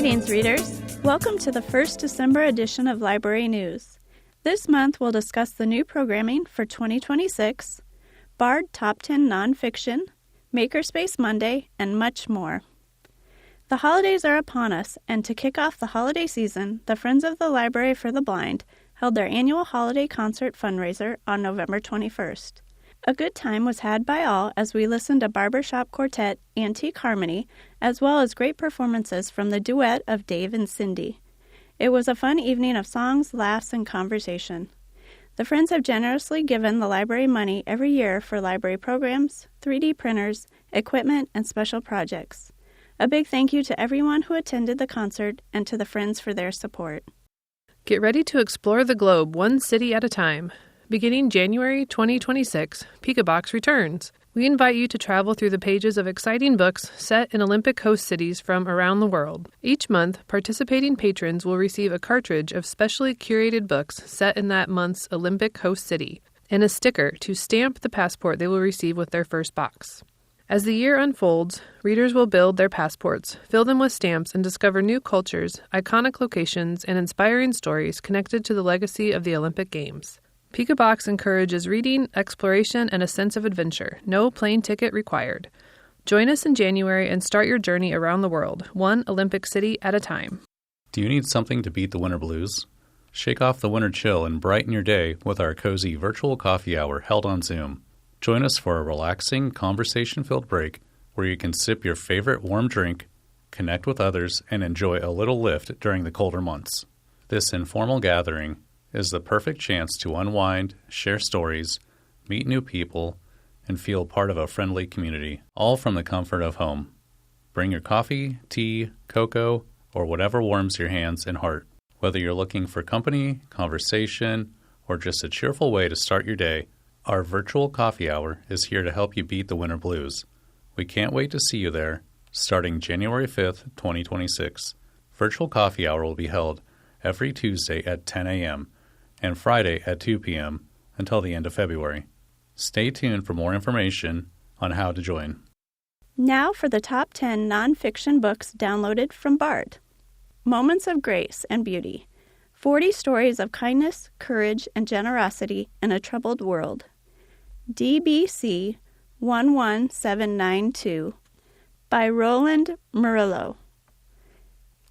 Greetings, readers. Welcome to the first December edition of Library News. This month, we'll discuss the new programming for 2026, Bard Top 10 Nonfiction, Makerspace Monday, and much more. The holidays are upon us, and to kick off the holiday season, the Friends of the Library for the Blind held their annual holiday concert fundraiser on November 21st. A good time was had by all as we listened to barbershop quartet Antique Harmony, as well as great performances from the duet of Dave and Cindy. It was a fun evening of songs, laughs, and conversation. The Friends have generously given the library money every year for library programs, 3D printers, equipment, and special projects. A big thank you to everyone who attended the concert and to the Friends for their support. Get ready to explore the globe one city at a time. Beginning January 2026, Peekabox returns. We invite you to travel through the pages of exciting books set in Olympic host cities from around the world. Each month, participating patrons will receive a cartridge of specially curated books set in that month's Olympic host city, and a sticker to stamp the passport they will receive with their first box. As the year unfolds, readers will build their passports, fill them with stamps, and discover new cultures, iconic locations, and inspiring stories connected to the legacy of the Olympic Games. Peekabox encourages reading, exploration, and a sense of adventure. No plane ticket required. Join us in January and start your journey around the world, one Olympic city at a time. Do you need something to beat the winter blues? Shake off the winter chill and brighten your day with our cozy virtual coffee hour held on Zoom. Join us for a relaxing, conversation-filled break where you can sip your favorite warm drink, connect with others, and enjoy a little lift during the colder months. This informal gathering is the perfect chance to unwind, share stories, meet new people, and feel part of a friendly community, all from the comfort of home. Bring your coffee, tea, cocoa, or whatever warms your hands and heart. Whether you're looking for company, conversation, or just a cheerful way to start your day, our virtual coffee hour is here to help you beat the winter blues. We can't wait to see you there, starting January 5th, 2026. Virtual coffee hour will be held every Tuesday at 10 a.m., and Friday at 2 p.m. until the end of February. Stay tuned for more information on how to join. Now for the top 10 nonfiction books downloaded from Bard. Moments of Grace and Beauty. 40 Stories of Kindness, Courage, and Generosity in a Troubled World. DBC 11792 by Roland Murillo.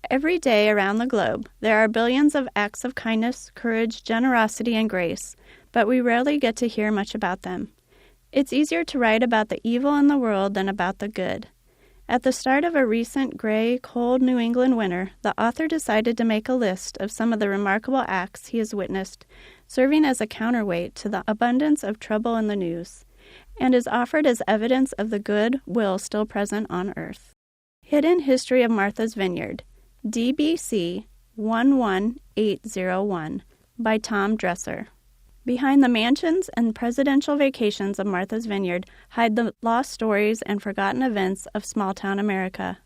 Every day around the globe, there are billions of acts of kindness, courage, generosity, and grace, but we rarely get to hear much about them. It's easier to write about the evil in the world than about the good. At the start of a recent gray, cold New England winter, the author decided to make a list of some of the remarkable acts he has witnessed, serving as a counterweight to the abundance of trouble in the news, and is offered as evidence of the good will still present on earth. Hidden History of Martha's Vineyard, DBC 11801 by Tom Dresser. Behind the mansions and presidential vacations of Martha's Vineyard hide the lost stories and forgotten events of small-town America.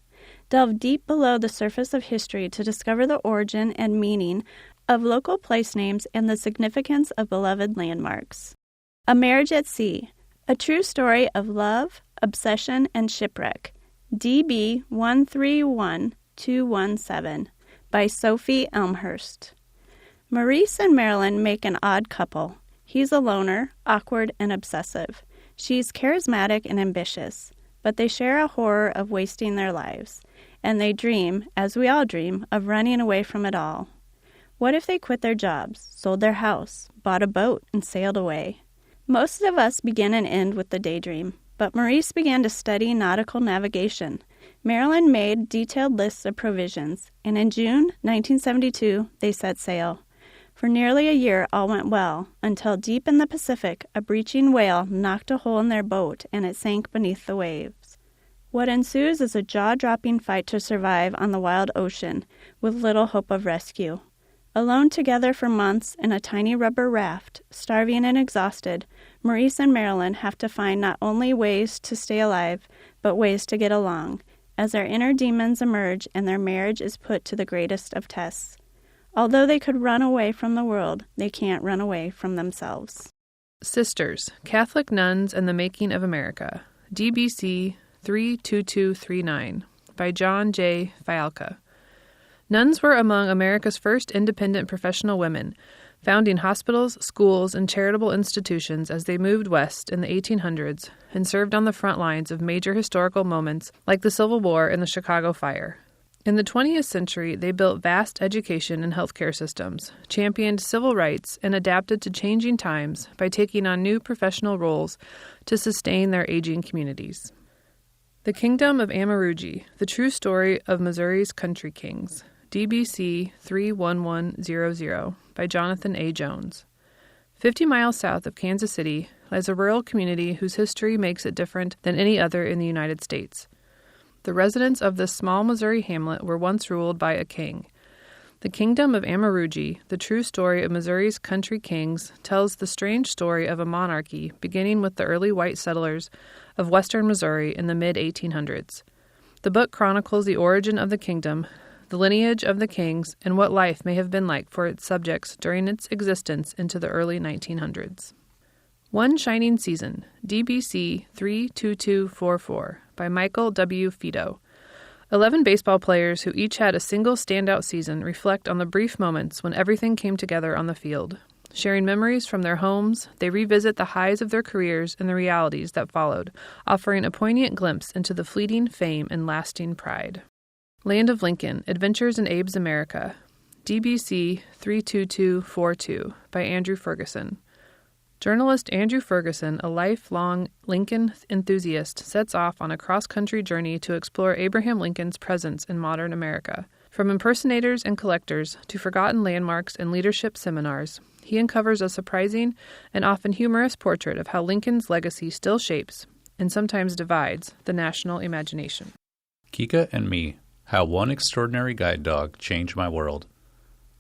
Delve deep below the surface of history to discover the origin and meaning of local place names and the significance of beloved landmarks. A Marriage at Sea, a true story of love, obsession, and shipwreck. DB 131217 by Sophie Elmhurst. Maurice and Marilyn make an odd couple. He's a loner, awkward, and obsessive. She's charismatic and ambitious, but they share a horror of wasting their lives, and they dream, as we all dream, of running away from it all. What if they quit their jobs, sold their house, bought a boat, and sailed away? Most of us begin and end with the daydream, but Maurice began to study nautical navigation. Marilyn made detailed lists of provisions, and in June 1972, they set sail. For nearly a year, all went well, until deep in the Pacific, a breaching whale knocked a hole in their boat, and it sank beneath the waves. What ensues is a jaw-dropping fight to survive on the wild ocean, with little hope of rescue. Alone together for months in a tiny rubber raft, starving and exhausted, Maurice and Marilyn have to find not only ways to stay alive, but ways to get along, as their inner demons emerge and their marriage is put to the greatest of tests. Although they could run away from the world, they can't run away from themselves. Sisters, Catholic Nuns and the Making of America, DBC 32239 by John J. Fialka. Nuns were among America's first independent professional women, founding hospitals, schools, and charitable institutions as they moved west in the 1800s and served on the front lines of major historical moments like the Civil War and the Chicago Fire. In the 20th century, they built vast education and healthcare systems, championed civil rights, and adapted to changing times by taking on new professional roles to sustain their aging communities. The Kingdom of Amaroogie, The True Story of Missouri's Country Kings, DBC 31100 by Jonathan A. Jones. 50 miles south of Kansas City lies a rural community whose history makes it different than any other in the United States. The residents of this small Missouri hamlet were once ruled by a king. The Kingdom of Amaroogie, The True Story of Missouri's Country Kings, tells the strange story of a monarchy beginning with the early white settlers of western Missouri in the mid-1800s. The book chronicles the origin of the kingdom, the lineage of the kings, and what life may have been like for its subjects during its existence into the early 1900s. One Shining Season, DBC 32244, by Michael W. Fido. 11 baseball players who each had a single standout season reflect on the brief moments when everything came together on the field. Sharing memories from their homes, they revisit the highs of their careers and the realities that followed, offering a poignant glimpse into the fleeting fame and lasting pride. Land of Lincoln, Adventures in Abe's America, DBC 32242, by Andrew Ferguson. Journalist Andrew Ferguson, a lifelong Lincoln enthusiast, sets off on a cross-country journey to explore Abraham Lincoln's presence in modern America. From impersonators and collectors to forgotten landmarks and leadership seminars, he uncovers a surprising and often humorous portrait of how Lincoln's legacy still shapes, and sometimes divides, the national imagination. Kika and Me, How One Extraordinary Guide Dog Changed My World,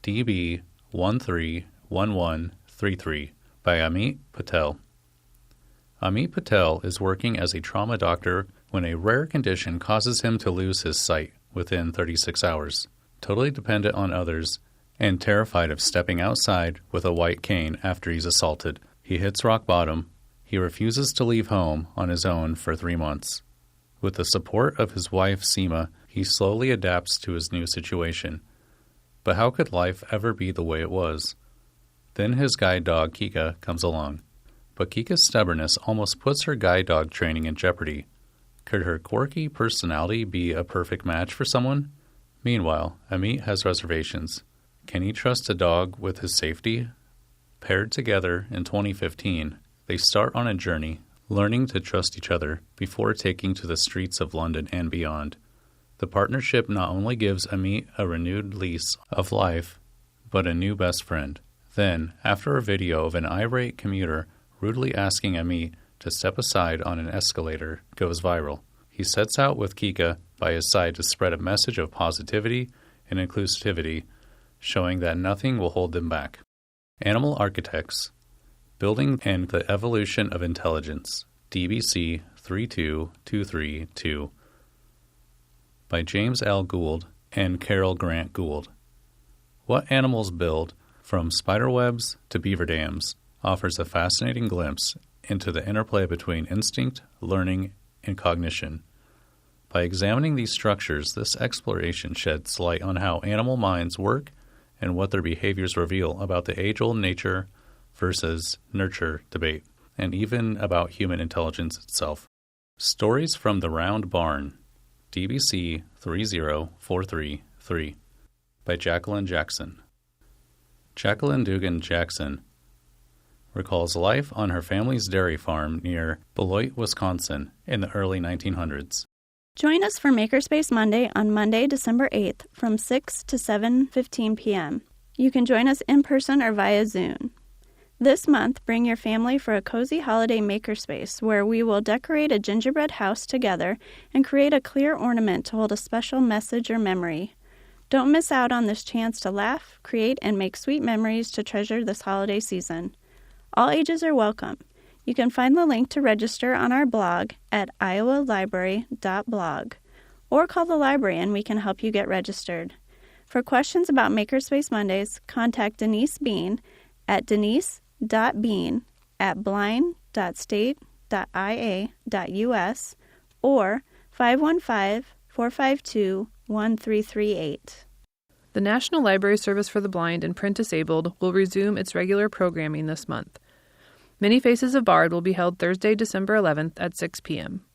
DB 131133, by Amit Patel. Amit Patel is working as a trauma doctor when a rare condition causes him to lose his sight within 36 hours. Totally dependent on others and terrified of stepping outside with a white cane after he's assaulted, he hits rock bottom. He refuses to leave home on his own for 3 months. With the support of his wife, Seema, he slowly adapts to his new situation. But how could life ever be the way it was? Then his guide dog, Kika, comes along. But Kika's stubbornness almost puts her guide dog training in jeopardy. Could her quirky personality be a perfect match for someone? Meanwhile, Amit has reservations. Can he trust a dog with his safety? Paired together in 2015, they start on a journey, learning to trust each other before taking to the streets of London and beyond. The partnership not only gives Amit a renewed lease of life, but a new best friend. Then, after a video of an irate commuter rudely asking Amit to step aside on an escalator goes viral, he sets out with Kika by his side to spread a message of positivity and inclusivity, showing that nothing will hold them back. Animal Architects, Building and the Evolution of Intelligence, DBC 32232, by James L. Gould and Carol Grant Gould. What Animals Build, From Spiderwebs to Beaver Dams, offers a fascinating glimpse into the interplay between instinct, learning, and cognition. By examining these structures, this exploration sheds light on how animal minds work and what their behaviors reveal about the age-old nature versus nurture debate, and even about human intelligence itself. Stories from the Round Barn, DBC 30433, by Jacqueline Jackson. Jacqueline Dugan Jackson recalls life on her family's dairy farm near Beloit, Wisconsin in the early 1900s. Join us for Makerspace Monday on Monday, December 8th from 6 to 7:15 p.m. You can join us in person or via Zoom. This month, bring your family for a cozy holiday makerspace where we will decorate a gingerbread house together and create a clear ornament to hold a special message or memory. Don't miss out on this chance to laugh, create, and make sweet memories to treasure this holiday season. All ages are welcome. You can find the link to register on our blog at iowalibrary.blog or call the library and we can help you get registered. For questions about Makerspace Mondays, contact Denise Bean at denise.bean@blind.state.ia.us or 515-452-1338. The National Library Service for the Blind and Print Disabled will resume its regular programming this month. Many Faces of Bard will be held Thursday, December 11th at 6 p.m.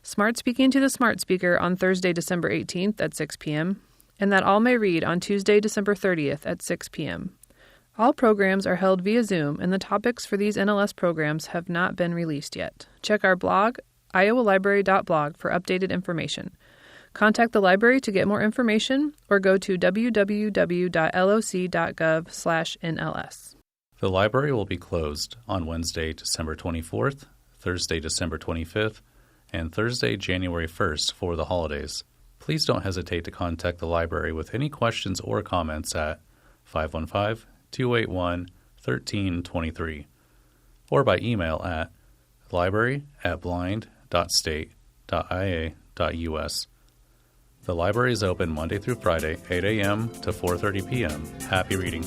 Smart Speaking to the Smart Speaker on Thursday, December 18th at 6 p.m., and That All May Read on Tuesday, December 30th at 6 p.m. All programs are held via Zoom, and the topics for these NLS programs have not been released yet. Check our blog, iowalibrary.blog, for updated information. Contact the library to get more information or go to www.loc.gov/NLS. The library will be closed on Wednesday, December 24th, Thursday, December 25th, and Thursday, January 1st for the holidays. Please don't hesitate to contact the library with any questions or comments at 515-281-1323 or by email at library@blind.state.ia.us. The library is open Monday through Friday, 8 a.m. to 4:30 p.m. Happy reading.